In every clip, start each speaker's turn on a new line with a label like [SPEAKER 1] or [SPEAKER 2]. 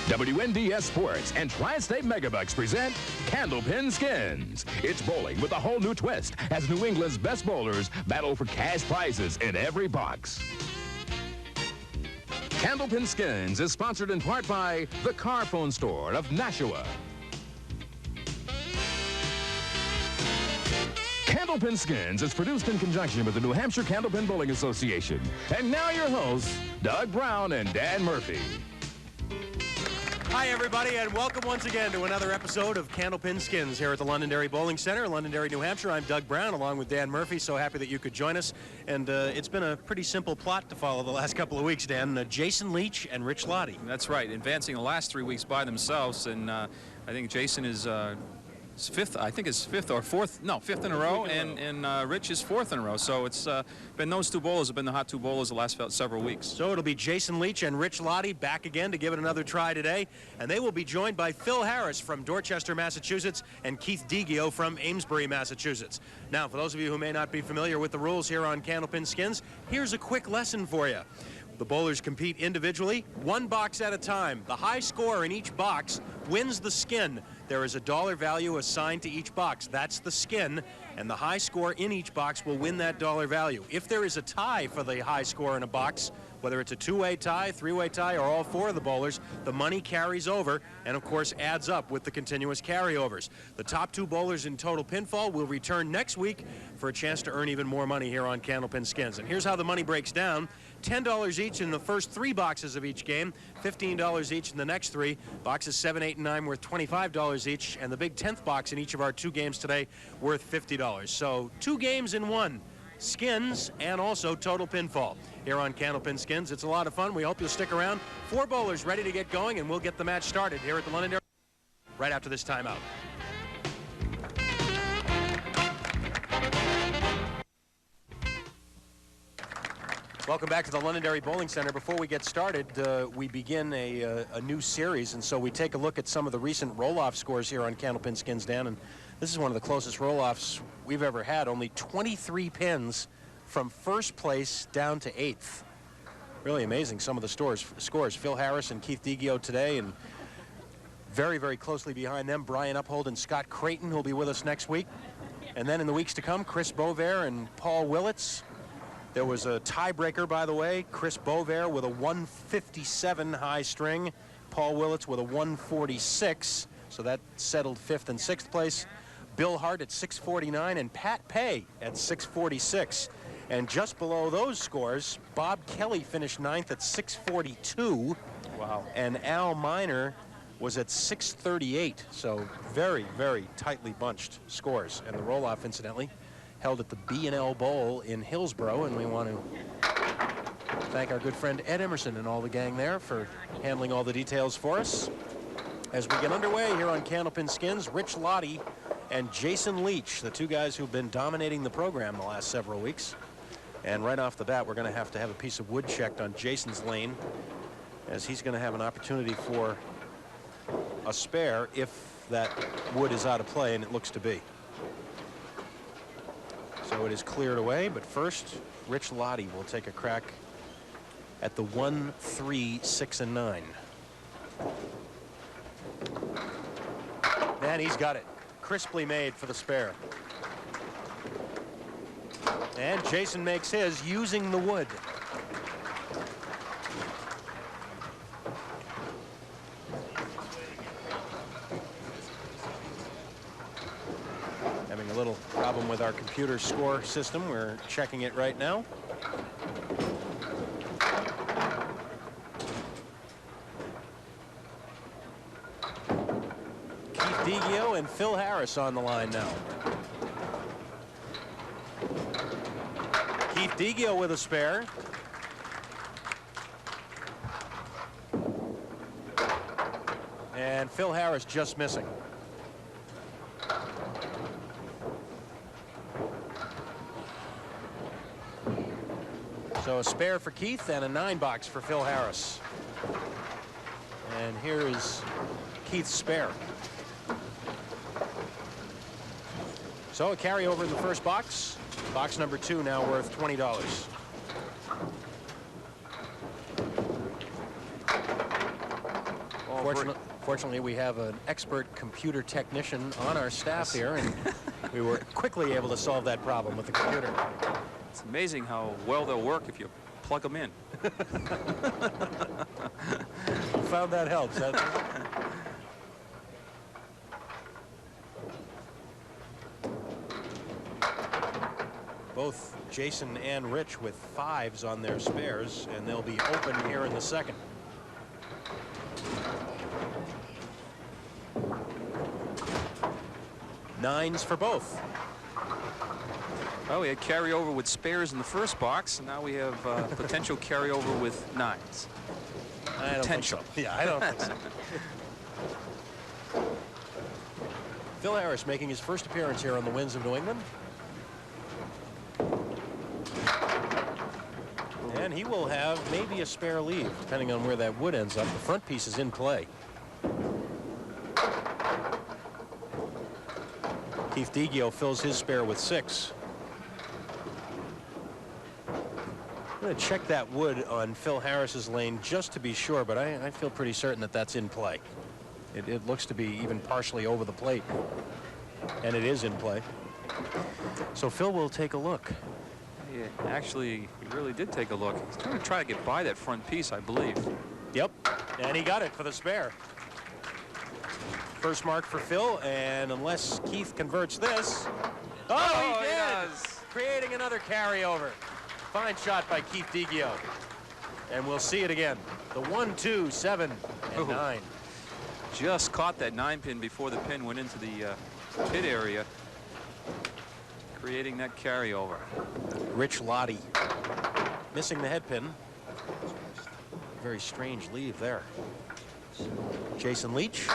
[SPEAKER 1] WNDS Sports and Tri-State Megabucks present Candlepin Skins. It's bowling with a whole new twist as New England's best bowlers battle for cash prizes in every box. Candlepin Skins is sponsored in part by the Car Phone Store of Nashua. Candlepin Skins is produced in conjunction with the New Hampshire Candlepin Bowling Association. And now your hosts, Doug Brown and Dan Murphy.
[SPEAKER 2] Hi, everybody, and welcome once again to another episode of Candlepin Skins here at the Londonderry Bowling Center, Londonderry, New Hampshire. I'm Doug Brown, along with Dan Murphy. So happy that you could join us. And it's been a pretty simple plot to follow the last couple of weeks, Dan. Jason Leach and Rich Lotti.
[SPEAKER 3] That's right, advancing the last 3 weeks by themselves. And I think Jason is fifth, I think it's fifth in a row, and Rich is fourth in a row. So it's been those two bowlers have been the hot two bowlers the last several weeks.
[SPEAKER 2] So it'll be Jason Leach and Rich Lotti back again to give it another try today, and they will be joined by Phil Harris from Dorchester, Massachusetts, and Keith Deguio from Amesbury, Massachusetts. Now, for those of you who may not be familiar with the rules here on Candlepin Skins, here's a quick lesson for you. The bowlers compete individually, one box at a time. The high score in each box wins the skin. There is a dollar value assigned to each box. That's the skin, and the high score in each box will win that dollar value. If there is a tie for the high score in a box, whether it's a two-way tie, three-way tie, or all four of the bowlers, the money carries over and, of course, adds up with the continuous carryovers. The top two bowlers in total pinfall will return next week for a chance to earn even more money here on Candlepin Skins. And here's how the money breaks down. $10 each in the first three boxes of each game, $15 each in the next three. Boxes 7, 8, and 9 worth $25 each, and the big 10th box in each of our two games today worth $50. So two games in one. Skins and also total pinfall here on Candlepin Skins. It's a lot of fun. We hope you'll stick around. Four bowlers ready to get going, and we'll get the match started here at the Londonderry right after this timeout. Welcome back to the Londonderry Bowling Center. Before we get started, we begin a new series, and so we take a look at some of the recent roll-off scores here on Candlepin Skins, Dan, and this is one of the closest roll-offs we've ever had. Only 23 pins from first place down to 8th. Really amazing, some of the scores. Phil Harris and Keith Deguio today, and very, very closely behind them, Brian Uphold and Scott Creighton, who'll be with us next week. And then in the weeks to come, Chris Bovair and Paul Willits. There was a tiebreaker, by the way. Chris Bovair with a 157 high string. Paul Willits with a 146. So that settled 5th and 6th place. Bill Hart at 649 and Pat Pay at 646. And just below those scores, Bob Kelly finished 9th at 642. Wow. And Al Miner was at 638. So very, very tightly bunched scores. And the roll-off, incidentally, held at the B&L Bowl in Hillsborough, and we want to thank our good friend Ed Emerson and all the gang there for handling all the details for us. As we get underway here on Candlepin Skins, Rich Lotti and Jason Leach, the two guys who've been dominating the program the last several weeks. And right off the bat, we're going to have a piece of wood checked on Jason's lane, as he's going to have an opportunity for a spare if that wood is out of play, and it looks to be. So it is cleared away, but first, Rich Lotti will take a crack at the 1, 3, 6, and 9. And he's got it. Crisply made for the spare. And Jason makes his using the wood. Having a little problem with our computer score system. We're checking it right now. Keith Deguio and Phil Harris on the line now. Keith Deguio with a spare. And Phil Harris just missing. So a spare for Keith and a 9 box for Phil Harris. And here is Keith's spare. So a carryover in the first box. Box number 2 now worth $20. Fortunately, we have an expert computer technician on our staff here, and we were quickly able to solve that problem with the computer.
[SPEAKER 3] It's amazing how well they'll work if you plug them in.
[SPEAKER 2] Found that helps. Both Jason and Rich with 5s on their spares, and they'll be open here in the second. Nines for both.
[SPEAKER 3] Well, we had carryover with spares in the first box, and now we have potential carryover with 9s.
[SPEAKER 2] I don't think so. Yeah, I don't think so. Phil Harris making his first appearance here on the Winds of New England. And he will have maybe a spare leave, depending on where that wood ends up. The front piece is in play. Keith Deguio fills his spare with 6. I'm going to check that wood on Phil Harris's lane just to be sure, but I feel pretty certain that that's in play. It looks to be even partially over the plate, and it is in play. So Phil will take a look.
[SPEAKER 3] Yeah, actually, he really did take a look. He's going to try to get by that front piece, I believe.
[SPEAKER 2] Yep, and he got it for the spare. First mark for Phil, and unless Keith converts this. Oh, he does! Creating another carryover. Fine shot by Keith Deguio. And we'll see it again. The 1, 2, 7, and 9.
[SPEAKER 3] Just caught that 9-pin before the pin went into the pit area, creating that carryover.
[SPEAKER 2] Rich Lotti missing the head pin. Very strange leave there. Jason Leach.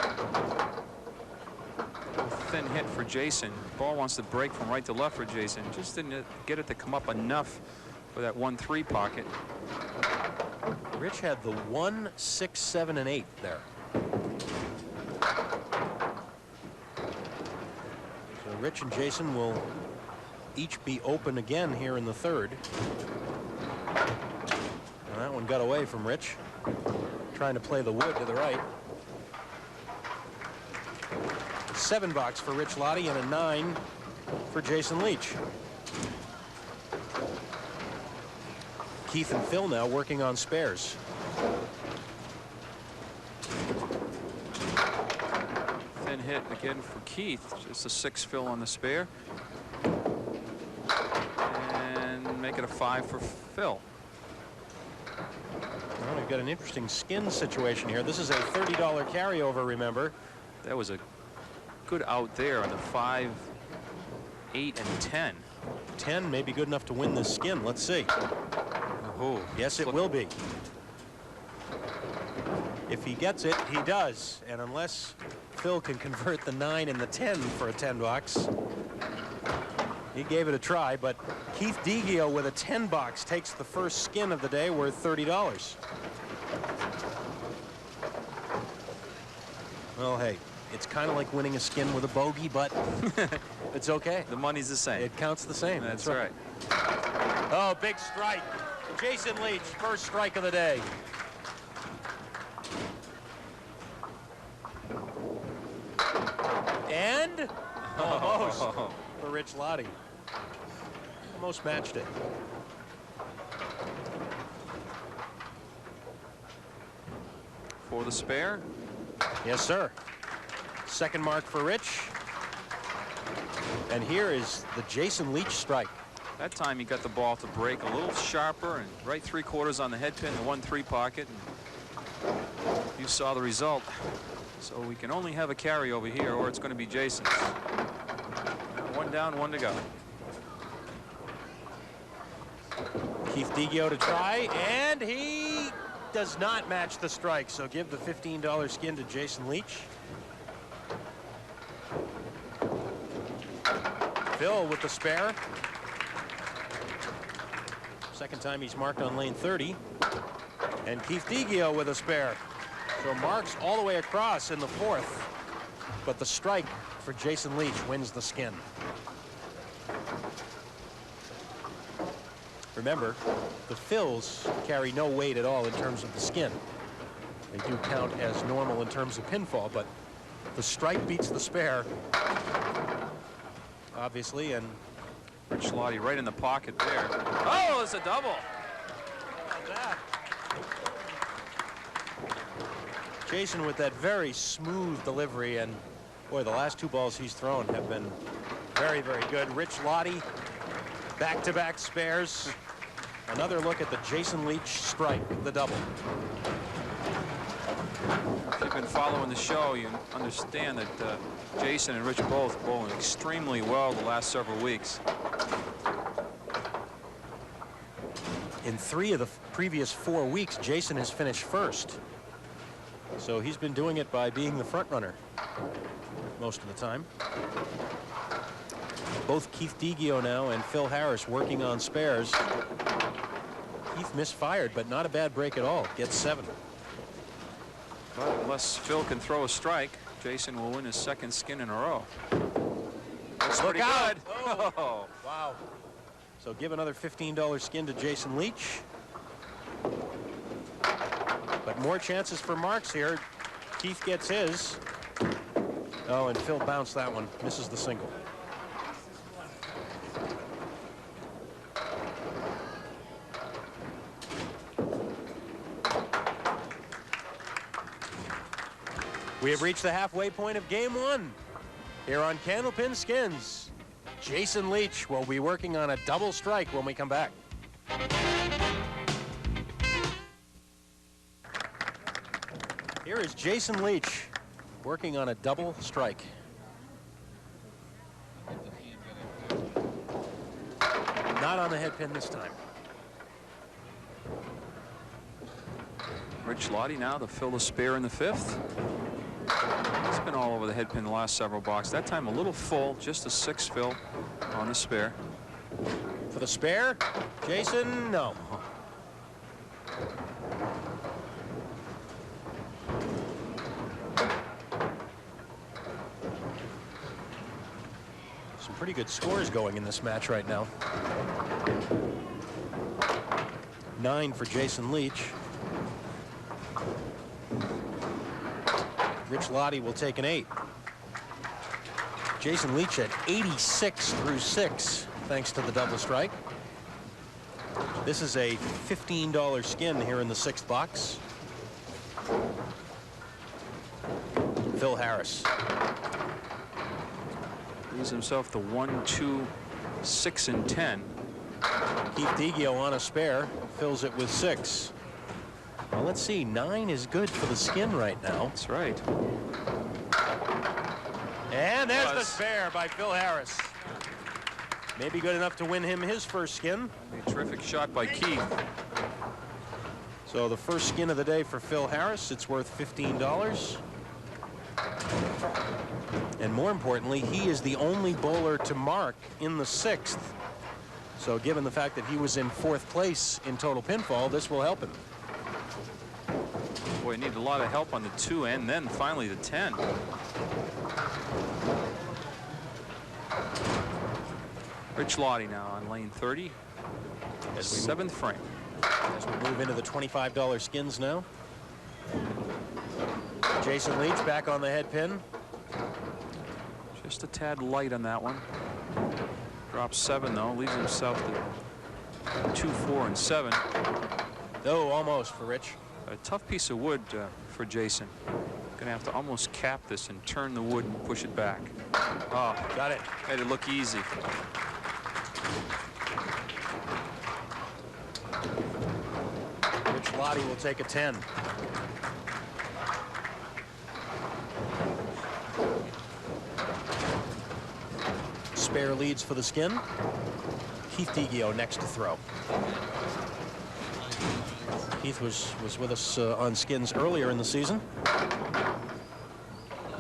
[SPEAKER 3] Thin hit for Jason. Ball wants to break from right to left for Jason. Just didn't get it to come up enough for that 1-3 pocket.
[SPEAKER 2] Rich had the 1, 6, 7, and 8 there. So Rich and Jason will each be open again here in the third. And that one got away from Rich. Trying to play the wood to the right. 7 box for Rich Lotti and a 9 for Jason Leach. Keith and Phil now working on spares.
[SPEAKER 3] Thin hit again for Keith. Just a 6 fill on the spare. And make it a 5 for Phil.
[SPEAKER 2] Well, we've got an interesting skin situation here. This is a $30 carryover, remember.
[SPEAKER 3] That was a good out there on the 5, 8, and 10.
[SPEAKER 2] 10 may be good enough to win this skin. Let's see.
[SPEAKER 3] Oh,
[SPEAKER 2] yes, it will be. If he gets it, he does. And unless Phil can convert the 9 and the 10 for a 10 box, he gave it a try. But Keith Deguio with a 10 box takes the first skin of the day, worth $30. Well, hey, it's kind of like winning a skin with a bogey, but it's okay.
[SPEAKER 3] The money's the same.
[SPEAKER 2] It counts the same.
[SPEAKER 3] That's right.
[SPEAKER 2] Oh, big strike. Jason Leach, first strike of the day. And almost for Rich Lotti. Almost matched it.
[SPEAKER 3] For the spare.
[SPEAKER 2] Yes, sir. Second mark for Rich. And here is the Jason Leach strike.
[SPEAKER 3] That time he got the ball to break a little sharper and right 3/4 on the head pin, the 1-3 pocket. And you saw the result. So we can only have a carryover here, or it's going to be Jason's. 1 down, 1 to go.
[SPEAKER 2] Keith Deguio to try, and he does not match the strike. So give the $15 skin to Jason Leach. Phil with the spare. Second time he's marked on lane 30. And Keith Deguio with a spare. So marks all the way across in the fourth. But the strike for Jason Leach wins the skin. Remember, the fills carry no weight at all in terms of the skin. They do count as normal in terms of pinfall, but the strike beats the spare, obviously, and
[SPEAKER 3] Rich Lotti right in the pocket there. Oh, it's a double.
[SPEAKER 2] how about that? Jason with that very smooth delivery, and boy, the last two balls he's thrown have been very, very good. Rich Lotti, back-to-back spares. Another look at the Jason Leach strike, the double.
[SPEAKER 3] If you've been following the show, you understand that Jason and Rich both bowling extremely well the last several weeks.
[SPEAKER 2] In 3 of the previous 4 weeks, Jason has finished first. So he's been doing it by being the front runner most of the time. Both Keith Deguio now and Phil Harris working on spares. Keith misfired, but not a bad break at all. Gets 7.
[SPEAKER 3] But unless Phil can throw a strike, Jason will win his second skin in a row. That's pretty good.
[SPEAKER 2] Oh, wow. So give another $15 skin to Jason Leach. But more chances for marks here. Keith gets his. Oh, and Phil bounced that one. Misses the single. We have reached the halfway point of game 1 here on Candlepin Skins. Jason Leach will be working on a double strike when we come back. Here is Jason Leach working on a double strike. Not on the head pin this time.
[SPEAKER 3] Rich Lotti now to fill the spare in the 5th. It's been all over the head pin the last several boxes. That time a little full, just a 6 fill on the spare.
[SPEAKER 2] For the spare, Jason, no. Some pretty good scores going in this match right now. 9 for Jason Leach. Rich Lotti will take an 8. Jason Leach at 86 through 6, thanks to the double strike. This is a $15 skin here in the 6th box. Phil Harris.
[SPEAKER 3] Leaves himself the 1, 2, 6, and 10.
[SPEAKER 2] Keith Deguio on a spare, fills it with 6. Well, let's see, 9 is good for the skin right now.
[SPEAKER 3] That's right.
[SPEAKER 2] And there's the spare by Phil Harris. Maybe good enough to win him his first skin.
[SPEAKER 3] A terrific shot by Keith.
[SPEAKER 2] So the first skin of the day for Phil Harris, it's worth $15. And more importantly, he is the only bowler to mark in the 6th. So given the fact that he was in 4th place in total pinfall, this will help him.
[SPEAKER 3] Boy, he needed a lot of help on the 2 and then finally the 10. Rich Lotti now on lane 30. 7th frame.
[SPEAKER 2] As we move into the $25 skins now. Jason Leach back on the head pin.
[SPEAKER 3] Just a tad light on that one. Drops 7 though, leaves himself to 2, 4, and 7.
[SPEAKER 2] Oh, almost for Rich.
[SPEAKER 3] A tough piece of wood for Jason. Gonna have to almost cap this and turn the wood and push it back. Oh,
[SPEAKER 2] Got it.
[SPEAKER 3] made it look easy.
[SPEAKER 2] Rich Lotti will take a 10. Spare leads for the skin. Keith Deguio next to throw. Keith was with us on skins earlier in the season.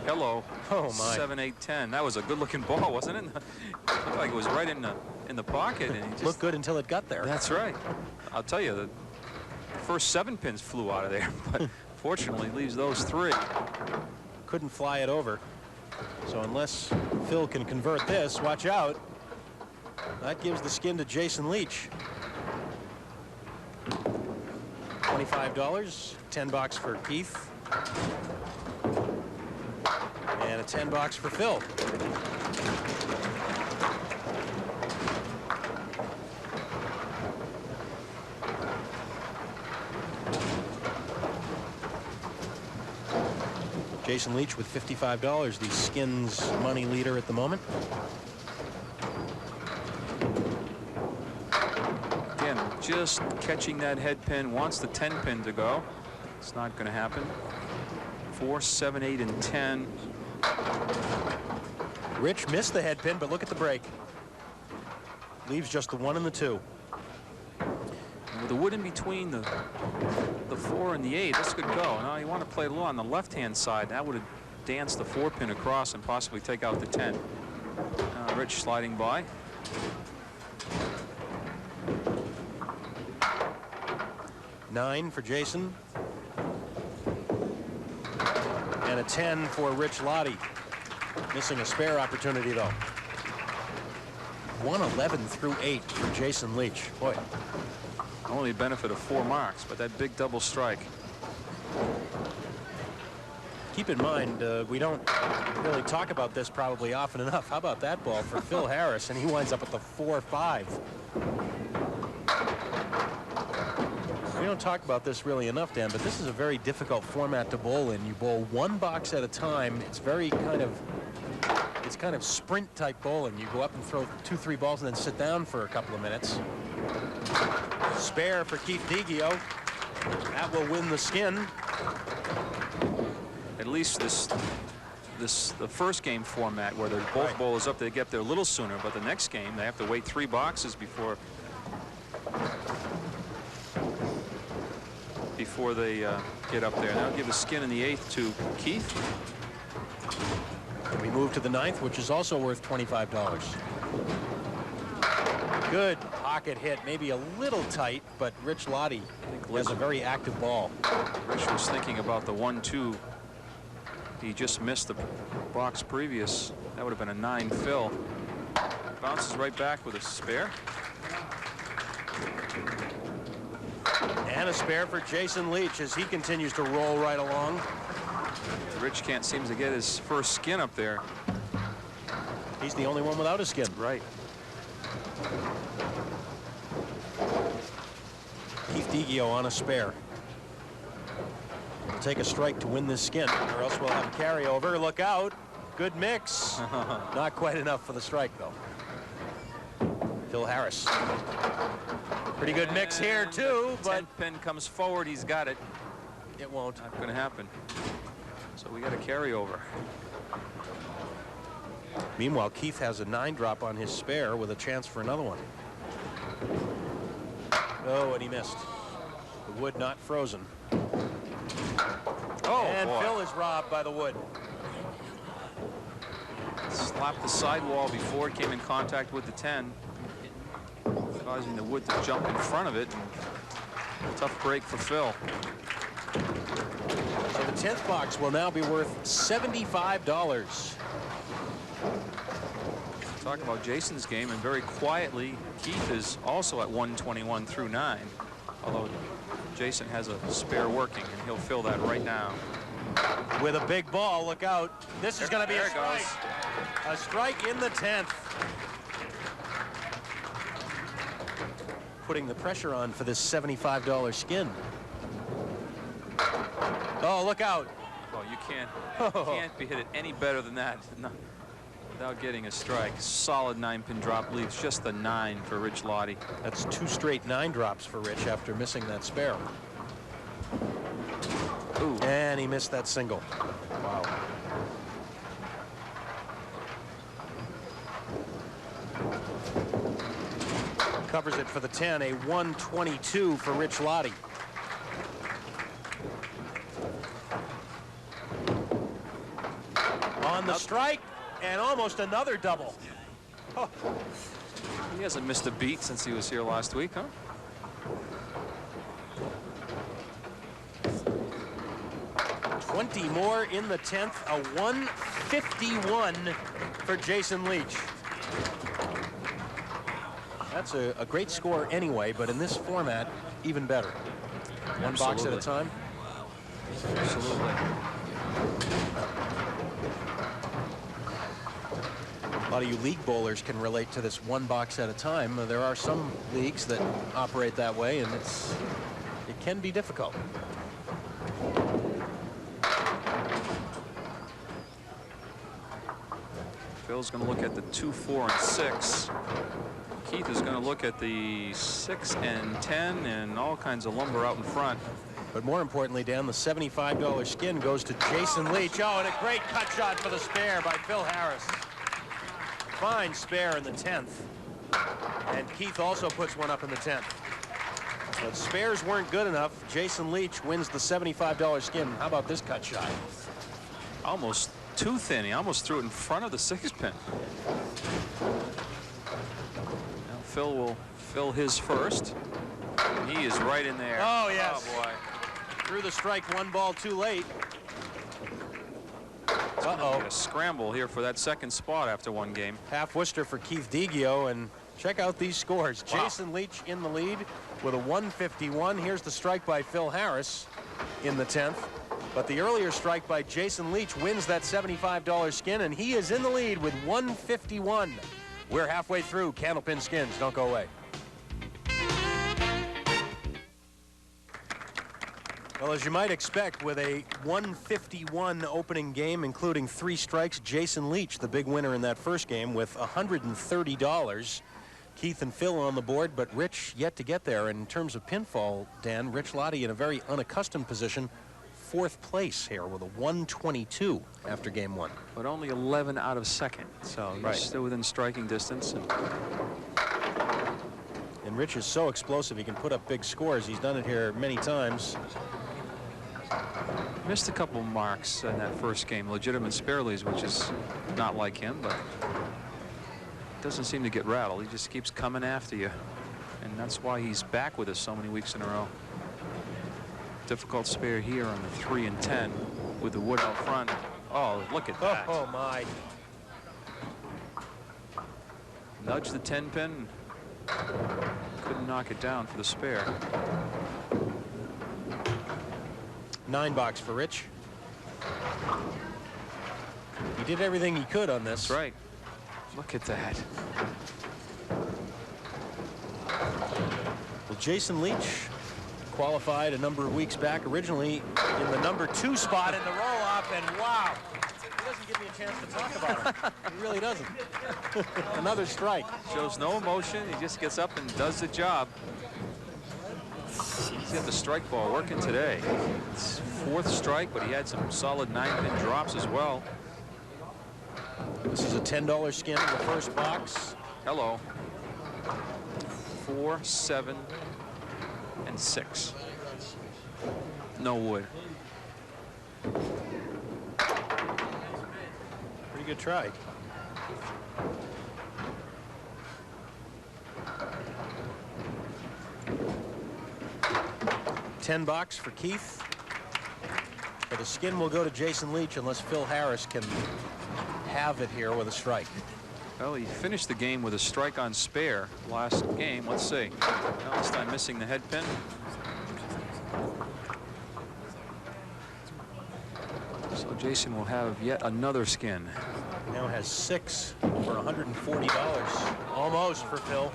[SPEAKER 3] Hello.
[SPEAKER 2] Oh my.
[SPEAKER 3] 7, 8, 10. That was a good-looking ball, wasn't it? Looked like it was right in the pocket, and he just
[SPEAKER 2] Looked good until it got there.
[SPEAKER 3] That's right. I'll tell you, the first 7 pins flew out of there, but fortunately leaves those 3.
[SPEAKER 2] Couldn't fly it over. So unless Phil can convert this, watch out. That gives the skin to Jason Leach. $25. 10 bucks for Keith. And a 10 bucks for Phil. Jason Leach with $55, the Skins money leader at the moment.
[SPEAKER 3] Again, just catching that head pin. Wants the 10 pin to go. It's not going to happen. 4, 7, 8, and 10.
[SPEAKER 2] Rich missed the head pin, but look at the break. Leaves just the 1 and the 2.
[SPEAKER 3] With the wood in between the 4 and the 8, this could go. Now you want to play a little on the left-hand side. That would have danced the 4 pin across and possibly take out the 10. Rich sliding by.
[SPEAKER 2] $9 for Jason. And a 10 for Rich Lotti. Missing a spare opportunity, though. 111 through 8 for Jason Leach. Boy.
[SPEAKER 3] Only benefit of 4 marks, but that big double strike.
[SPEAKER 2] Keep in mind, we don't really talk about this probably often enough. How about that ball for Phil Harris? And he winds up at the 4-5. We don't talk about this really enough, Dan, but this is a very difficult format to bowl in. You bowl 1 box at a time. It's very kind of sprint type bowling. You go up and throw 2-3 balls and then sit down for a couple of minutes. Spare for Keith Deguio. That will win the skin.
[SPEAKER 3] At least the first game format where they're both bowlers up, they get there a little sooner, but the next game they have to wait 3 boxes before they get up there. That'll give the skin in the 8th to Keith.
[SPEAKER 2] We move to the 9th, which is also worth $25. Good pocket hit, maybe a little tight, but Rich Lotti has a very active ball.
[SPEAKER 3] Rich was thinking about the 1-2. He just missed the box previous. That would have been a 9 fill. Bounces right back with a spare.
[SPEAKER 2] And a spare for Jason Leach as he continues to roll right along.
[SPEAKER 3] Rich can't seem to get his first skin up there.
[SPEAKER 2] He's the only one without a skin.
[SPEAKER 3] Right.
[SPEAKER 2] Keith Deguio on a spare. We'll take a strike to win this skin, or else we'll have a carryover. Look out. Good mix. Not quite enough for the strike, though. Phil Harris. Pretty good mix here, too, but
[SPEAKER 3] 10 pin comes forward. He's got it.
[SPEAKER 2] It won't.
[SPEAKER 3] Not going to happen. So we got a carryover.
[SPEAKER 2] Meanwhile, Keith has a 9-drop on his spare with a chance for another one. Oh, and he missed. The wood not frozen.
[SPEAKER 3] Oh,
[SPEAKER 2] and
[SPEAKER 3] boy.
[SPEAKER 2] Phil is robbed by the wood.
[SPEAKER 3] Slapped the sidewall before it came in contact with the 10, causing the wood to jump in front of it. Tough break for Phil.
[SPEAKER 2] So the 10th box will now be worth $75.
[SPEAKER 3] Talk about Jason's game, and very quietly, Keith is also at 121 through 9. Although Jason has a spare working, and he'll fill that right now.
[SPEAKER 2] With a big ball, look out. This is going to be a strike. A strike in the 10th. Putting the pressure on for this $75 skin. Oh, look out.
[SPEAKER 3] Well, you can't be hit it any better than that. No, without getting a strike. Solid 9-pin drop leaves just the 9 for Rich Lotti.
[SPEAKER 2] That's 2 straight 9-drops for Rich after missing that spare.
[SPEAKER 3] Ooh.
[SPEAKER 2] And he missed that single. Wow. Covers it for the 10, a 122 for Rich Lotti. On the strike, and almost another double. Oh.
[SPEAKER 3] He hasn't missed a beat since he was here last week, huh? $20 more in the 10th, a 151 for Jason Leach. That's a great score anyway, but in this format, even better.
[SPEAKER 2] One box at a time.
[SPEAKER 3] Absolutely.
[SPEAKER 2] A lot of you league bowlers can relate to this one box at a time. There are some leagues that operate that way, and it can be difficult.
[SPEAKER 3] Phil's going to look at the 2, 4, and 6. Keith is going to look at the 6 and 10 and all kinds of lumber out in front.
[SPEAKER 2] But more importantly, Dan, the $75 skin goes to Jason Leach. Oh, and a great cut shot for the spare by Phil Harris. Fine spare in the 10th. And Keith also puts one up in the 10th. But spares weren't good enough. Jason Leach wins the $75 skin. How about this cut shot?
[SPEAKER 3] Almost too thin. He almost threw it in front of the 6-pin. Now Phil will fill his first. And he is right in there.
[SPEAKER 2] Oh, yes.
[SPEAKER 3] Oh, boy.
[SPEAKER 2] Threw the strike, one ball too late.
[SPEAKER 3] Uh-oh. A scramble here for that second spot after one game.
[SPEAKER 2] Half Worcester for Keith Deguio, and check out these scores.
[SPEAKER 3] Wow.
[SPEAKER 2] Jason Leach in the lead with a 151. Here's the strike by Phil Harris in the 10th. But the earlier strike by Jason Leach wins that $75 skin, and he is in the lead with 151. We're halfway through Candlepin Skins. Don't go away. Well, as you might expect, with a 151 opening game, including 3 strikes, Jason Leach, the big winner in that first game, with $130. Keith and Phil on the board, but Rich yet to get there. And in terms of pinfall, Dan, Rich Lotti in a very unaccustomed position, 4th place here with a 122 after game 1.
[SPEAKER 3] But only 11 out of second, so he's still within striking distance.
[SPEAKER 2] And Rich is so explosive, he can put up big scores. He's done it here many times.
[SPEAKER 3] Missed a couple marks in that first game, legitimate spare leads, which is not like him, but doesn't seem to get rattled. He just keeps coming after you, and that's why he's back with us so many weeks in a row. Difficult spare here on the 3 and 10 with the wood out front. Oh, look at that.
[SPEAKER 2] Oh my.
[SPEAKER 3] Nudge the 10-pin. Couldn't knock it down for the spare.
[SPEAKER 2] 9 box for Rich. He did everything he could on this.
[SPEAKER 3] That's right. Look at that.
[SPEAKER 2] Well, Jason Leach qualified a number of weeks back, originally in the number 2 spot in the roll-off, and wow, he doesn't give me a chance to talk about him. He really doesn't. Another strike.
[SPEAKER 3] Shows no emotion. He just gets up and does the job. He's got the strike ball working today. It's 4th strike, but he had some solid 9-pin drops as well.
[SPEAKER 2] This is a $10 skin in the first box.
[SPEAKER 3] Hello. 4, 7, and 6. No wood.
[SPEAKER 2] Pretty good try. $10 box for Keith. But the skin will go to Jason Leach unless Phil Harris can have it here with a strike.
[SPEAKER 3] Well, he finished the game with a strike on spare last game. Let's see. Now this time missing the head pin. So Jason will have yet another skin.
[SPEAKER 2] Now has 6 for $140. Almost for Phil.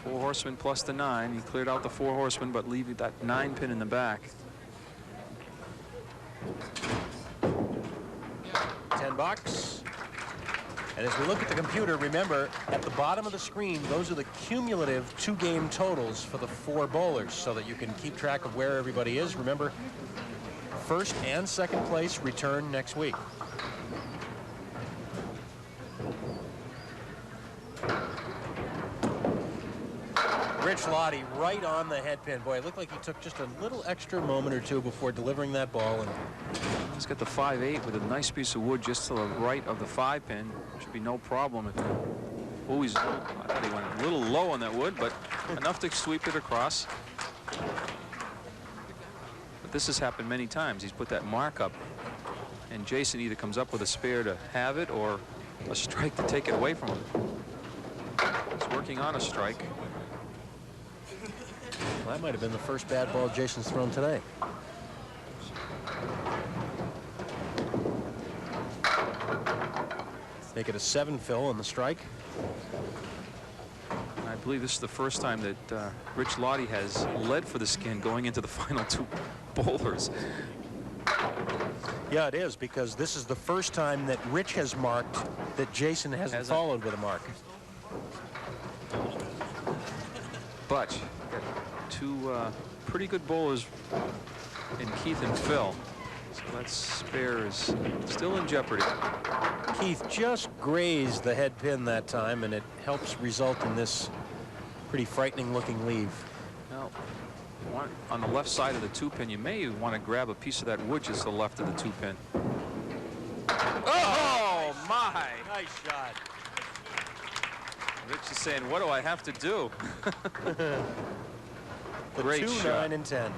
[SPEAKER 3] 4 horsemen plus the 9. He cleared out the 4 horsemen, but leaving that 9-pin in the back.
[SPEAKER 2] 10 bucks. And as we look at the computer, remember, at the bottom of the screen, those are the cumulative 2-game totals for the 4 bowlers, so that you can keep track of where everybody is. Remember, 1st and 2nd place return next week. Rich Lotti right on the head pin. Boy, it looked like he took just a little extra moment or 2 before delivering that ball. And
[SPEAKER 3] he's got the 5-8 with a nice piece of wood just to the right of the 5-pin. Should be no problem. Oh, I thought he went a little low on that wood, but enough to sweep it across. But this has happened many times. He's put that mark up, and Jason either comes up with a spare to have it or a strike to take it away from him. He's working on a strike.
[SPEAKER 2] That might have been the first bad ball Jason's thrown today. Make it a 7, Phil, on the strike.
[SPEAKER 3] I believe this is the first time that Rich Lotti has led for the skin going into the final 2 bowlers.
[SPEAKER 2] Yeah, it is, because this is the first time that Rich has marked that Jason hasn't followed with a mark.
[SPEAKER 3] But got 2 pretty good bowlers in Keith and Phil. So that spare is still in jeopardy.
[SPEAKER 2] Keith just grazed the head pin that time, and it helps result in this pretty frightening looking leave.
[SPEAKER 3] Now, on the left side of the 2-pin, you may want to grab a piece of that wood just to the left of the 2-pin. Oh, my!
[SPEAKER 2] Nice shot.
[SPEAKER 3] Rich is saying, what do I have to do? Great
[SPEAKER 2] 2,
[SPEAKER 3] shot.
[SPEAKER 2] 9, and 10.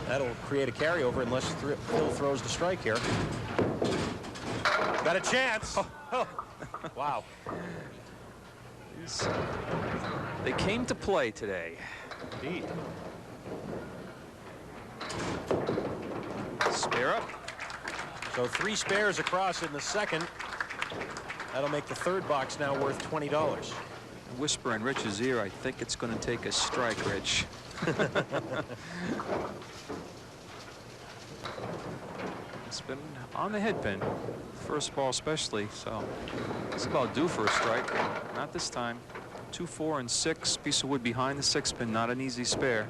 [SPEAKER 2] That'll create a carryover unless Phil throws the strike here. Got a chance. Wow.
[SPEAKER 3] They came to play today.
[SPEAKER 2] Indeed.
[SPEAKER 3] Spare up.
[SPEAKER 2] So 3 spares across in the second. That'll make the 3rd box now worth $20.
[SPEAKER 3] Whisper in Rich's ear, I think it's going to take a strike, Rich. It's been on the head pin, first ball especially, so it's about due for a strike. Not this time. 2, 4, and 6. Piece of wood behind the 6-pin, not an easy spare.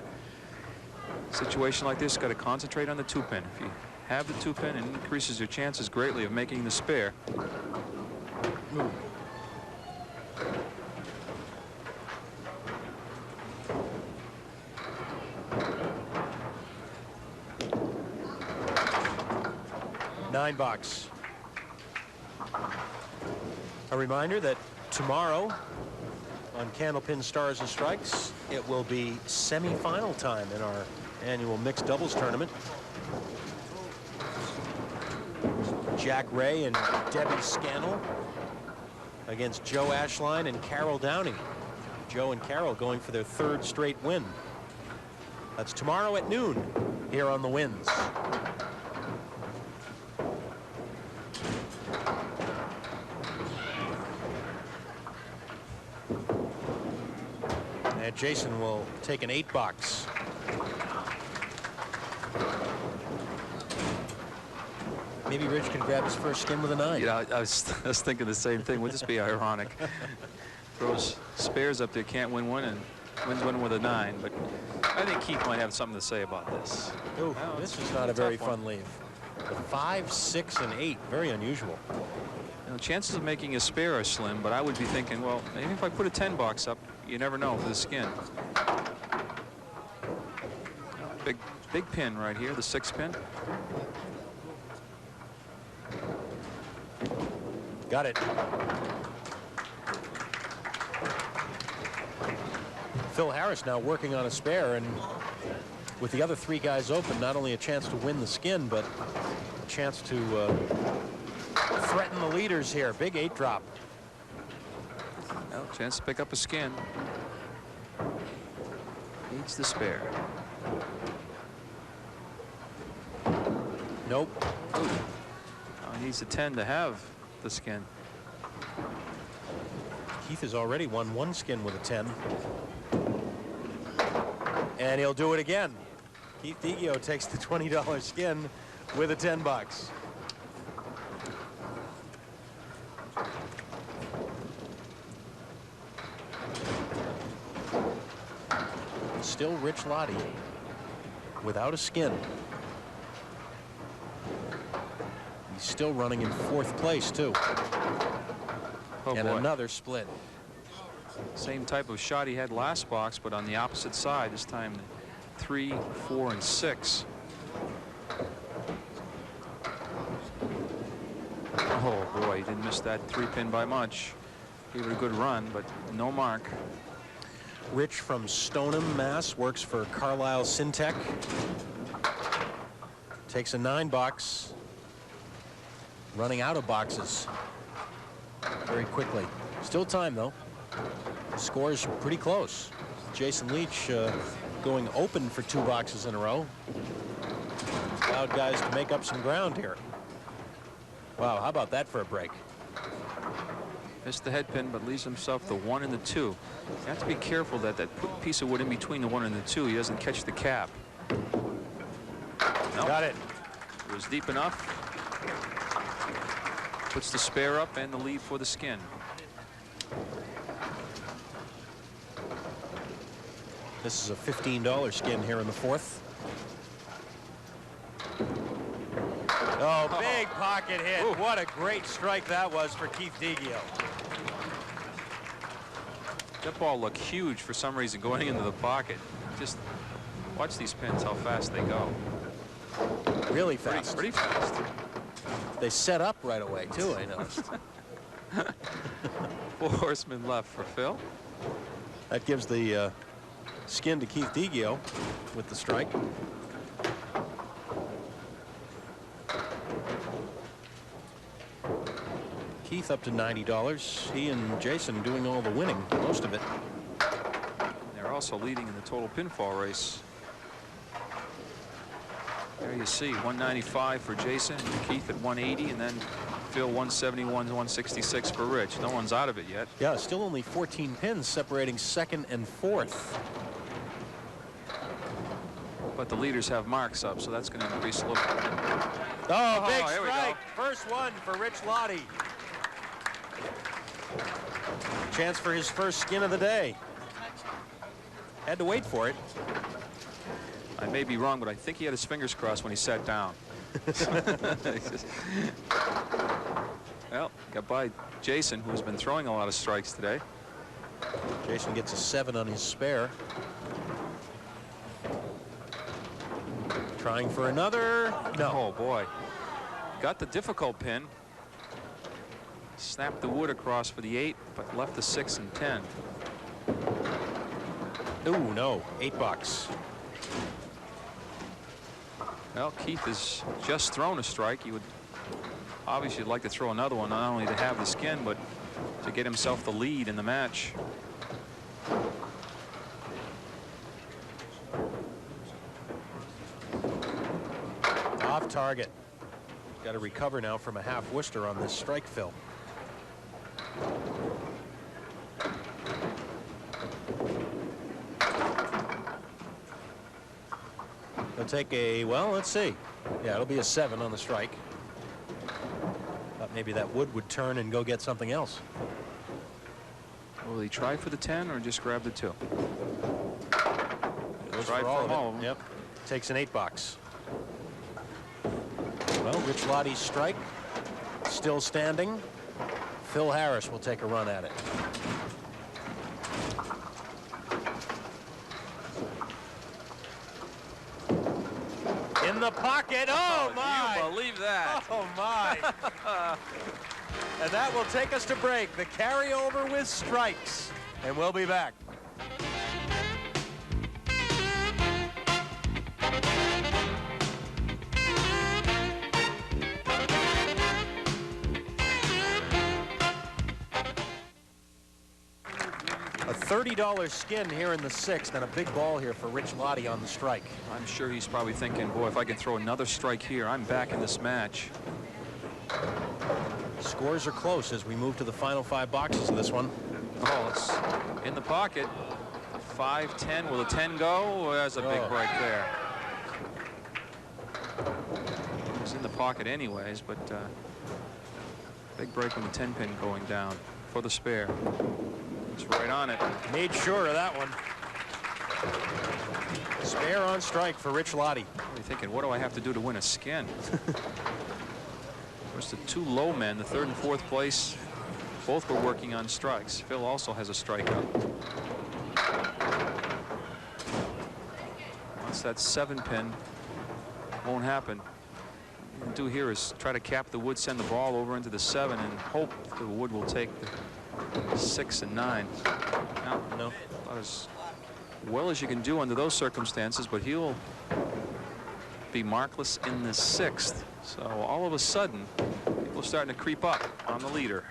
[SPEAKER 3] Situation like this, got to concentrate on the 2-pin. If you have the 2-pin, it increases your chances greatly of making the spare.
[SPEAKER 2] Ooh. $9. A reminder that tomorrow on Candlepin Stars and Strikes, it will be semi-final time in our annual mixed doubles tournament. Jack Ray and Debbie Scannell against Joe Ashline and Carol Downey. Joe and Carol going for their 3rd straight win. That's tomorrow at noon here on the Winds. And Jason will take an 8 box. Maybe Rich can grab his first skin with a 9.
[SPEAKER 3] Yeah, I was thinking the same thing. Would this be ironic? Throws spares up there, can't win one, and wins one with a 9. But I think Keith might have something to say about this.
[SPEAKER 2] Oh, this is not a very fun leave. The 5, 6, and 8, very unusual.
[SPEAKER 3] You know, chances of making a spare are slim, but I would be thinking, well, maybe if I put a 10 box up, you never know for the skin. Big pin right here, the 6-pin.
[SPEAKER 2] Got it. Phil Harris now working on a spare, and with the other 3 guys open, not only a chance to win the skin, but a chance to threaten the leaders here. Big 8 drop.
[SPEAKER 3] Well, chance to pick up a skin. Needs the spare.
[SPEAKER 2] Nope.
[SPEAKER 3] Ooh. Needs a 10 to have the skin.
[SPEAKER 2] Keith has already won 1 skin with a 10. And he'll do it again. Keith Deguio takes the $20 skin with a 10 bucks. Still Rich Lotti without a skin. He's still running in 4th place too.
[SPEAKER 3] Oh,
[SPEAKER 2] and
[SPEAKER 3] boy.
[SPEAKER 2] Another split.
[SPEAKER 3] Same type of shot he had last box, but on the opposite side. This time 3, 4, and 6. Oh boy, he didn't miss that 3-pin by much. Gave it a good run, but no mark.
[SPEAKER 2] Rich from Stoneham, Mass. Works for Carlisle Syntech. Takes a 9 box. Running out of boxes very quickly. Still time though. Score's pretty close. Jason Leach going open for 2 boxes in a row. Allowed guys to make up some ground here. Wow, how about that for a break?
[SPEAKER 3] Missed the head pin, but leaves himself the 1 and the 2. You have to be careful that piece of wood in between the 1 and the 2, he doesn't catch the cap. Nope.
[SPEAKER 2] Got it.
[SPEAKER 3] It was deep enough. Puts the spare up and the lead for the skin.
[SPEAKER 2] This is a $15 skin here in the 4th. Oh, big pocket hit. Ooh. What a great strike that was for Keith Deguio.
[SPEAKER 3] That ball looked huge for some reason going into the pocket. Just watch these pins, how fast they go.
[SPEAKER 2] Really fast.
[SPEAKER 3] Pretty fast.
[SPEAKER 2] They set up right away, too, I noticed.
[SPEAKER 3] 4 horsemen left for Phil.
[SPEAKER 2] That gives the skin to Keith Deguio with the strike. Keith up to $90. He and Jason doing all the winning, most of it.
[SPEAKER 3] They're also leading in the total pinfall race. There you see 195 for Jason, Keith at 180, and then Phil 171 to 166 for Rich. No one's out of it yet.
[SPEAKER 2] Yeah, still only 14 pins separating 2nd and 4th.
[SPEAKER 3] But the leaders have marks up, so that's going to increase a little.
[SPEAKER 2] Oh, big strike. First one for Rich Lotti. Chance for his first skin of the day. Had to wait for it.
[SPEAKER 3] I may be wrong, but I think he had his fingers crossed when he sat down. Well, got by Jason, who's been throwing a lot of strikes today.
[SPEAKER 2] Jason gets a 7 on his spare. Trying for another. No.
[SPEAKER 3] Oh, boy. Got the difficult pin. Snapped the wood across for the 8, but left the 6 and 10.
[SPEAKER 2] Ooh, no. $8.
[SPEAKER 3] Well, Keith has just thrown a strike. He would obviously like to throw another one, not only to have the skin, but to get himself the lead in the match.
[SPEAKER 2] Off target. Got to recover now from a half Worcester on this strike, Phil. He'll take a, well, let's see. Yeah, it'll be a 7 on the strike. Thought maybe that wood would turn and go get something else.
[SPEAKER 3] Will he try for the 10 or just grab the 2?
[SPEAKER 2] Try for all of them. Yep. Takes an $8. Well, Rich Lotti's strike still standing. Phil Harris will take a run at it. In the pocket. Oh, my.
[SPEAKER 3] Do you believe that?
[SPEAKER 2] Oh, my. And that will take us to break. The carryover with strikes. And we'll be back. $30 skin here in the 6th, and a big ball here for Rich Lotti on the strike.
[SPEAKER 3] I'm sure he's probably thinking, boy, if I can throw another strike here, I'm back in this match.
[SPEAKER 2] Scores are close as we move to the final 5 boxes of this one.
[SPEAKER 3] Oh, it's in the pocket. 5-10. Will the 10 go? Oh, there's a big break there. It was in the pocket anyways, but big break on the 10 pin going down for the spare. It's right on it.
[SPEAKER 2] Made sure of that one. Spare on strike for Rich Lotti.
[SPEAKER 3] You're thinking, what do I have to do to win a skin? There's the 2 low men, the 3rd and 4th place. Both were working on strikes. Phil also has a strike up. Once that 7 pin won't happen. What you can do here is try to cap the wood, send the ball over into the 7, and hope the wood will take the 6 and 9. No, not as well as you can do under those circumstances, but he'll be markless in the 6th. So all of a sudden, people are starting to creep up on the leader.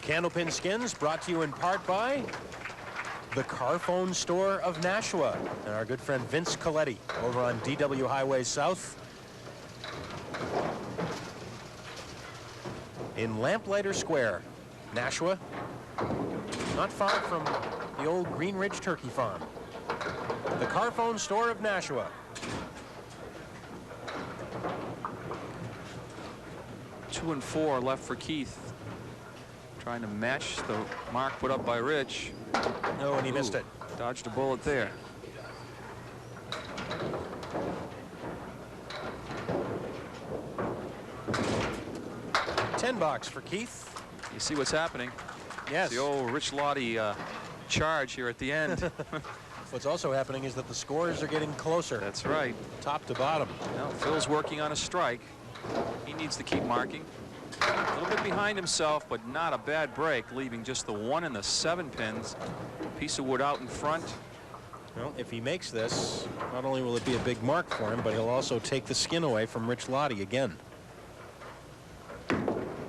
[SPEAKER 2] Candlepin Skins brought to you in part by the car phone store of Nashua, and our good friend Vince Coletti over on DW Highway South in Lamplighter Square, Nashua, not far from the old Green Ridge Turkey Farm. The car phone store of Nashua.
[SPEAKER 3] 2 and 4 left for Keith. Trying to match the mark put up by Rich.
[SPEAKER 2] No, and he missed it.
[SPEAKER 3] Dodged a bullet there.
[SPEAKER 2] $10 for Keith.
[SPEAKER 3] You see what's happening?
[SPEAKER 2] Yes.
[SPEAKER 3] It's the old Rich Lotti charge here at the end.
[SPEAKER 2] What's also happening is that the scores are getting closer.
[SPEAKER 3] That's right.
[SPEAKER 2] Top to bottom.
[SPEAKER 3] Now Phil's working on a strike. He needs to keep marking. A little bit behind himself, but not a bad break, leaving just the 1 and the 7 pins. Piece of wood out in front.
[SPEAKER 2] Well, if he makes this, not only will it be a big mark for him, but he'll also take the skin away from Rich Lotti again.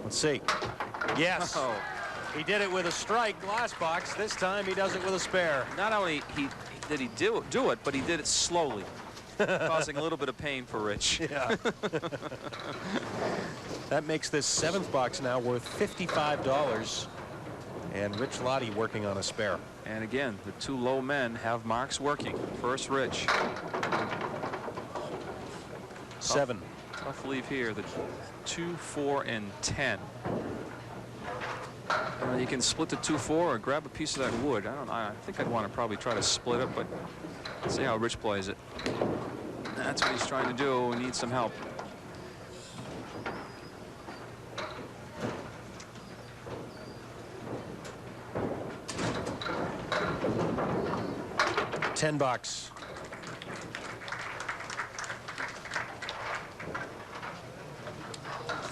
[SPEAKER 2] Let's see. Yes.
[SPEAKER 3] Oh.
[SPEAKER 2] He did it with a strike glass box. This time he does it with a spare.
[SPEAKER 3] Not only did he do it, but he did it slowly, causing a little bit of pain for Rich.
[SPEAKER 2] Yeah. That makes this 7th box now worth $55. And Rich Lotti working on a spare.
[SPEAKER 3] And again, the 2 low men have marks working. First Rich.
[SPEAKER 2] 7.
[SPEAKER 3] Tough leave here. The 2, 4, and 10. You can split the 2-4 or grab a piece of that wood. I think I'd want to probably try to split it, but let's see how Rich plays it. That's what he's trying to do. He needs some help.
[SPEAKER 2] $10.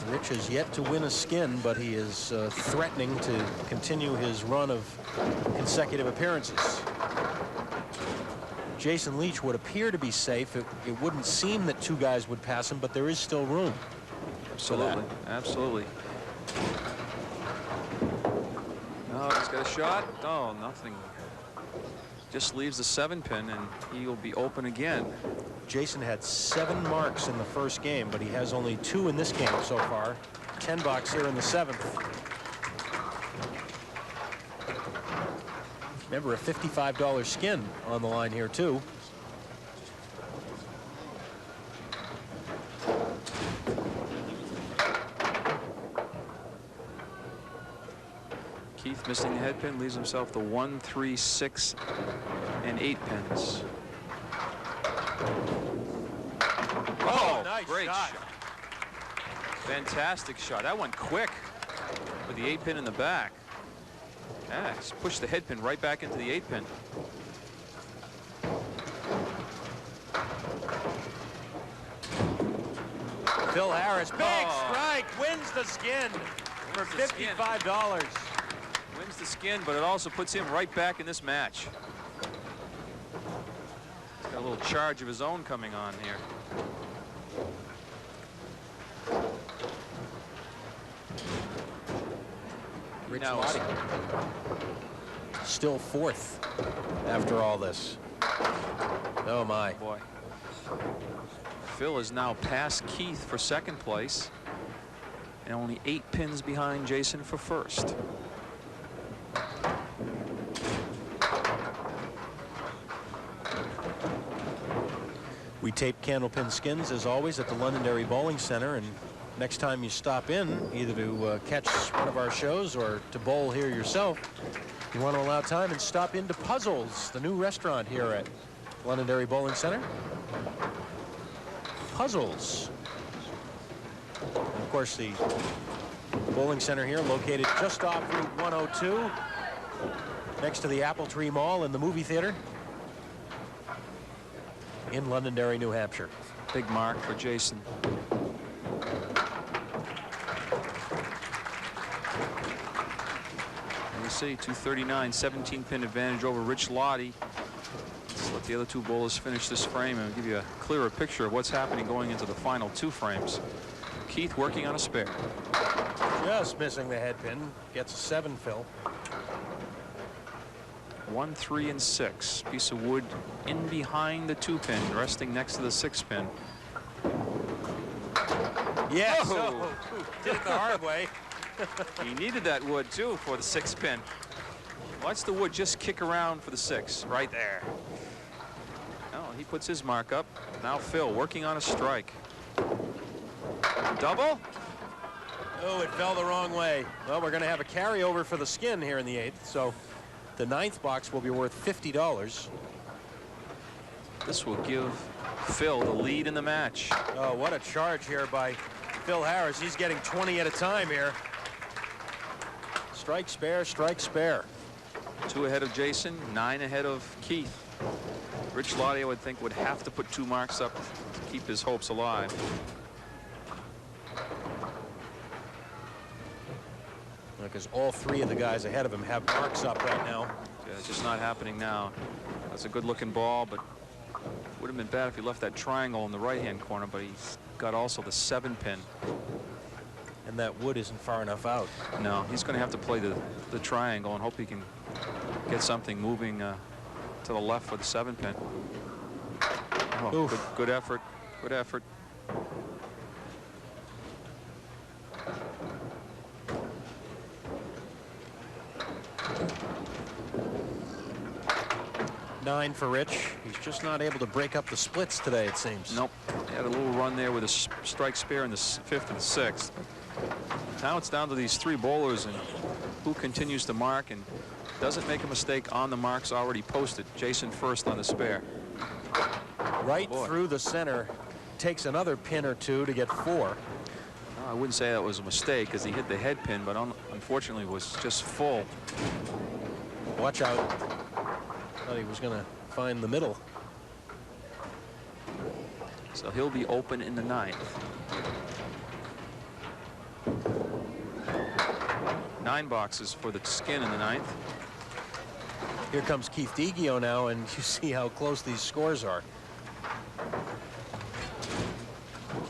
[SPEAKER 2] Rich has yet to win a skin, but he is threatening to continue his run of consecutive appearances. Jason Leach would appear to be safe. It wouldn't seem that 2 guys would pass him, but there is still room.
[SPEAKER 3] Absolutely. Absolutely. Oh, he's got a shot. Oh, nothing. Just leaves the 7 pin, and he will be open again.
[SPEAKER 2] Jason had 7 marks in the first game, but he has only 2 in this game so far. $10 here in the 7th. Remember, a $55 skin on the line here too.
[SPEAKER 3] Keith missing the head pin leaves himself the 1, 3, 6, and 8 pins. Oh,
[SPEAKER 2] nice
[SPEAKER 3] great
[SPEAKER 2] shot.
[SPEAKER 3] Fantastic shot. That went quick with the 8 pin in the back. Yeah, he's pushed the head pin right back into the 8 pin.
[SPEAKER 2] Phil Harris, big strike, wins the skin for $55.
[SPEAKER 3] Wins the skin, but it also puts him right back in this match. He's got a little charge of his own coming on here.
[SPEAKER 2] Rich Lotti still 4th after all this. Oh my.
[SPEAKER 3] Boy. Phil is now past Keith for 2nd place and only 8 pins behind Jason for 1st.
[SPEAKER 2] We tape Candlepin Skins as always at the Londonderry Bowling Center, and next time you stop in, either to catch one of our shows or to bowl here yourself, you want to allow time and stop into Puzzles, the new restaurant here at Londonderry Bowling Center. Puzzles. And of course, the bowling center here located just off Route 102, next to the Apple Tree Mall and the movie theater in Londonderry, New Hampshire.
[SPEAKER 3] Big mark for Jason. And you see 239, 17 pin advantage over Rich Lotti. Let's let the other 2 bowlers finish this frame and give you a clearer picture of what's happening going into the final 2 frames. Keith working on a spare.
[SPEAKER 2] Just missing the head pin. Gets a 7, Phil.
[SPEAKER 3] 1, 3, and 6. Piece of wood in behind the 2-pin, resting next to the 6-pin.
[SPEAKER 2] Yes.
[SPEAKER 3] Oh.
[SPEAKER 2] Did it the hard way.
[SPEAKER 3] He needed that wood too for the 6-pin. Watch the wood just kick around for the 6 right there. Oh, he puts his mark up. Now Phil working on a strike. Double.
[SPEAKER 2] Oh, it fell the wrong way. Well, we're going to have a carryover for the skin here in the 8th, so the 9th box will be worth $50.
[SPEAKER 3] This will give Phil the lead in the match.
[SPEAKER 2] Oh, what a charge here by Phil Harris. He's getting 20 at a time here. Strike, spare, strike, spare.
[SPEAKER 3] 2 ahead of Jason, 9 ahead of Keith. Rich Lotti, I would think, would have to put 2 marks up to keep his hopes alive.
[SPEAKER 2] Because all 3 of the guys ahead of him have marks up right now.
[SPEAKER 3] Yeah, it's just not happening now. That's a good-looking ball, but would have been bad if he left that triangle in the right-hand corner, but he's got also the 7-pin.
[SPEAKER 2] And that wood isn't far enough out.
[SPEAKER 3] No, he's going to have to play the triangle and hope he can get something moving to the left for the 7-pin. Oh, good effort. Good effort.
[SPEAKER 2] Nine for Rich. He's just not able to break up the splits today, it seems.
[SPEAKER 3] Nope. He had a little run there with a strike spare in the 5th and 6th. Now it's down to these 3 bowlers and who continues to mark and doesn't make a mistake on the marks already posted. Jason first on the spare.
[SPEAKER 2] Right through the center. Takes another pin or 2 to get 4.
[SPEAKER 3] No, I wouldn't say that was a mistake because he hit the head pin, but unfortunately was just full.
[SPEAKER 2] Watch out. Thought he was going to find the middle.
[SPEAKER 3] So he'll be open in the 9th. 9 boxes for the skin in the 9th.
[SPEAKER 2] Here comes Keith Deguio now, and you see how close these scores are.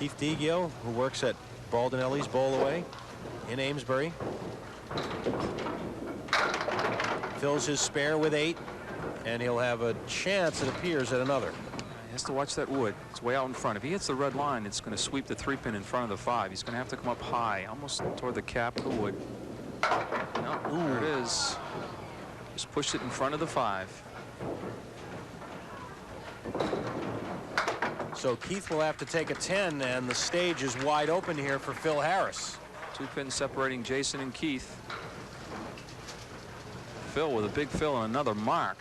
[SPEAKER 2] Keith Deguio, who works at Baldinelli's Bowl Away in Amesbury. Fills his spare with 8, and he'll have a chance, it appears, at another.
[SPEAKER 3] He has to watch that wood. It's way out in front. If he hits the red line, it's going to sweep the 3-pin in front of the 5. He's going to have to come up high, almost toward the cap of the wood. No, there it is. Just pushed it in front of the 5.
[SPEAKER 2] So Keith will have to take a 10, and the stage is wide open here for Phil Harris.
[SPEAKER 3] 2 pins separating Jason and Keith. Phil with a big fill and another mark.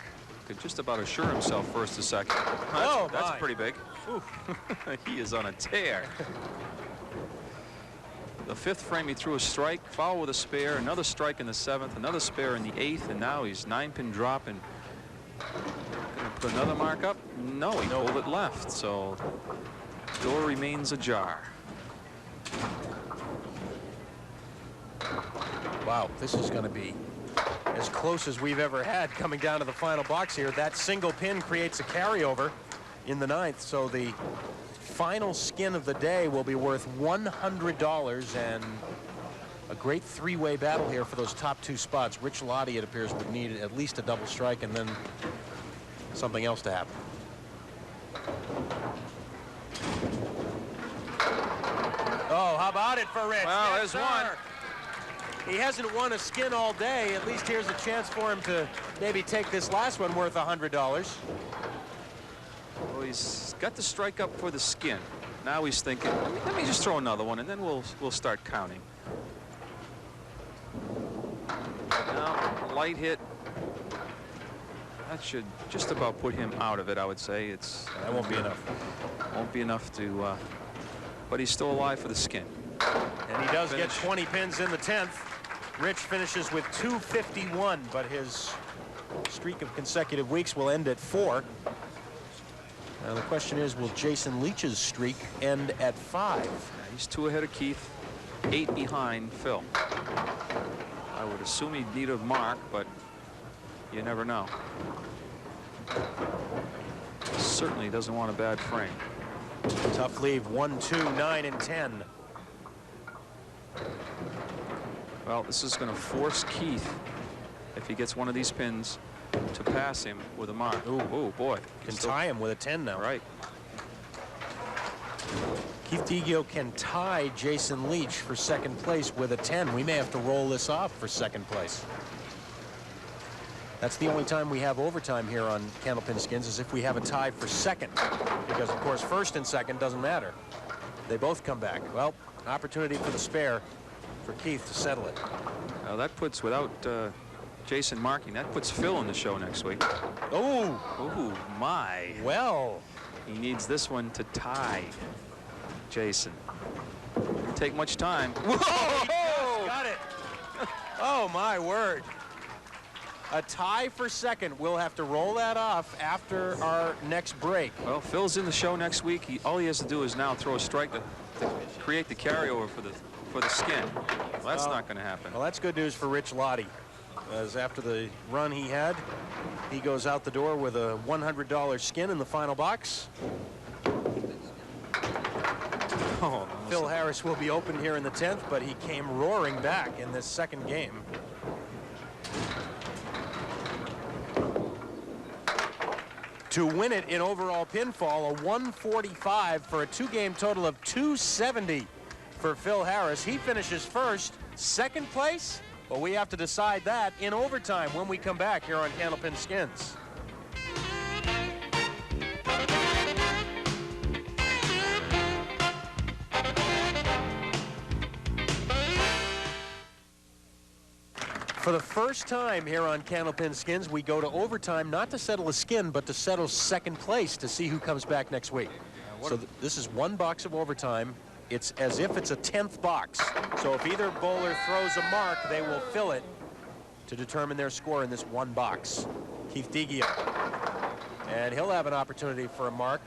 [SPEAKER 3] Could just about assure himself first to second. That's pretty big. He is on a tear. The 5th frame he threw a strike, foul with a spare, another strike in the 7th, another spare in the 8th, and now he's 9-pin drop and gonna put another mark up. No, he pulled it left, so door remains ajar.
[SPEAKER 2] Wow, this is going to be as close as we've ever had coming down to the final box here. That single pin creates a carryover in the 9th, so the final skin of the day will be worth $100, and a great 3-way battle here for those top 2 spots. Rich Lotti, it appears, would need at least a double strike and then something else to happen. Oh, how about it for Rich?
[SPEAKER 3] Well,
[SPEAKER 2] yes,
[SPEAKER 3] there's one.
[SPEAKER 2] He hasn't won a skin all day. At least here's a chance for him to maybe take this last one worth $100.
[SPEAKER 3] Well, he's got the strike up for the skin. Now he's thinking, let me just throw another one, and then we'll start counting. Now, light hit. That should just about put him out of it, I would say.
[SPEAKER 2] That won't be enough.
[SPEAKER 3] Won't be enough to, but he's still alive for the skin.
[SPEAKER 2] And he does get 20 pins in the 10th. Rich finishes with 251, but his streak of consecutive weeks will end at 4. Now the question is, will Jason Leach's streak end at 5?
[SPEAKER 3] Yeah, he's 2 ahead of Keith, 8 behind Phil. I would assume he'd need a mark, but you never know. Certainly doesn't want a bad frame.
[SPEAKER 2] Tough leave, 1, 2, 9, and 10.
[SPEAKER 3] Well, this is going to force Keith, if he gets one of these pins, to pass him with a mark. Oh boy.
[SPEAKER 2] Can tie him with a 10 now.
[SPEAKER 3] Right.
[SPEAKER 2] Keith Deguio can tie Jason Leach for second place with a 10. We may have to roll this off for second place. That's the only time we have overtime here on Candlepin Skins, is if we have a tie for second. Because, of course, first and second doesn't matter. They both come back. Well, opportunity for the spare for Keith to settle it.
[SPEAKER 3] Now that puts, without Jason marking, that puts Phil in the show next week.
[SPEAKER 2] Oh!
[SPEAKER 3] Oh, my.
[SPEAKER 2] Well.
[SPEAKER 3] He needs this one to tie Jason. Didn't take much time.
[SPEAKER 2] Whoa! Got it. Oh, my word. A tie for second. We'll have to roll that off after our next break.
[SPEAKER 3] Well, Phil's in the show next week. All he has to do is now throw a strike to create the carryover for the skin. Well, that's not going to happen.
[SPEAKER 2] Well, that's good news for Rich Lotti, as after the run he had, he goes out the door with a $100 skin in the final box.
[SPEAKER 3] Oh,
[SPEAKER 2] Phil Harris will be open here in the 10th, but he came roaring back in this second game. To win it in overall pinfall, a 145 for a two-game total of 270 for Phil Harris. He finishes first. Second place? Well, we have to decide that in overtime when we come back here on Candlepin Skins. For the first time here on Candlepin Skins, we go to overtime, not to settle a skin, but to settle second place to see who comes back next week. So this is one box of overtime. It's as if it's a 10th box. So if either bowler throws a mark, they will fill it to determine their score in this one box. Keith Deguio. And he'll have an opportunity for a mark.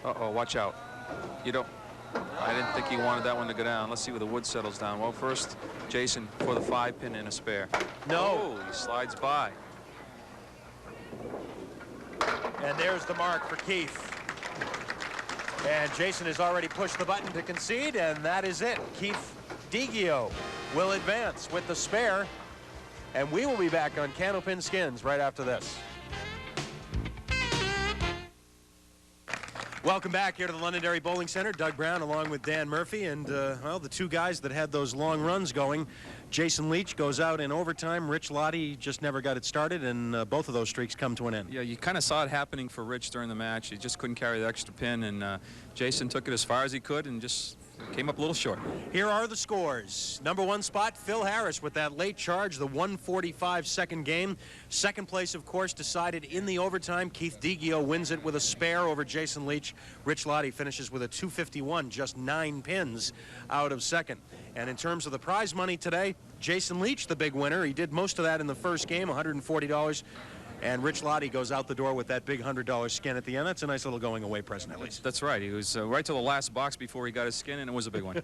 [SPEAKER 3] Uh-oh, watch out. You don't... I didn't think he wanted that one to go down. Let's see where the wood settles down. Well, first, Jason for the 5-pin and a spare.
[SPEAKER 2] No.
[SPEAKER 3] Oh, he slides by.
[SPEAKER 2] And there's the mark for Keith. And Jason has already pushed the button to concede, and that is it. Keith Deguio will advance with the spare, and we will be back on Candlepin Skins right after this. Welcome back here to the Londonderry Bowling Center. Doug Brown along with Dan Murphy, and well, the two guys that had those long runs going. Jason Leach goes out in overtime. Rich Lotti just never got it started, and both of those streaks come to an end.
[SPEAKER 3] Yeah, you kind of saw it happening for Rich during the match. He just couldn't carry the extra pin, and Jason took it as far as he could and just came up a little short.
[SPEAKER 2] Here are the scores. Number one spot, Phil Harris with that late charge, the 145 second game. Second place, of course, decided in the overtime. Keith Deguio wins it with a spare over Jason Leach. Rich Lotti finishes with a 251, just 9 pins out of second. And in terms of the prize money today, Jason Leach, the big winner. He did most of that in the first game, $140. And Rich Lotti goes out the door with that big $100 skin at the end. That's a nice little going away present, at least.
[SPEAKER 3] That's right. He was right to the last box before he got his skin, and it was a big one.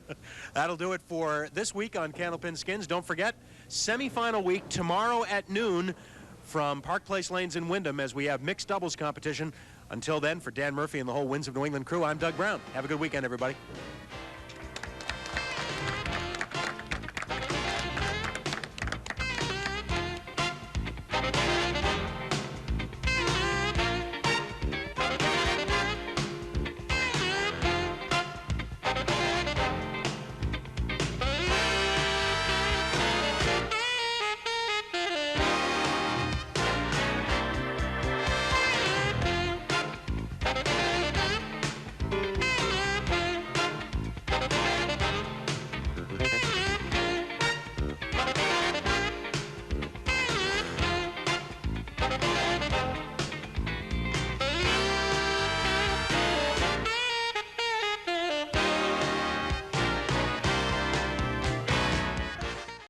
[SPEAKER 2] That'll do it for this week on Candlepin Skins. Don't forget, semifinal week tomorrow at noon from Park Place Lanes in Wyndham as we have mixed doubles competition. Until then, for Dan Murphy and the whole Winds of New England crew, I'm Doug Brown. Have a good weekend, everybody.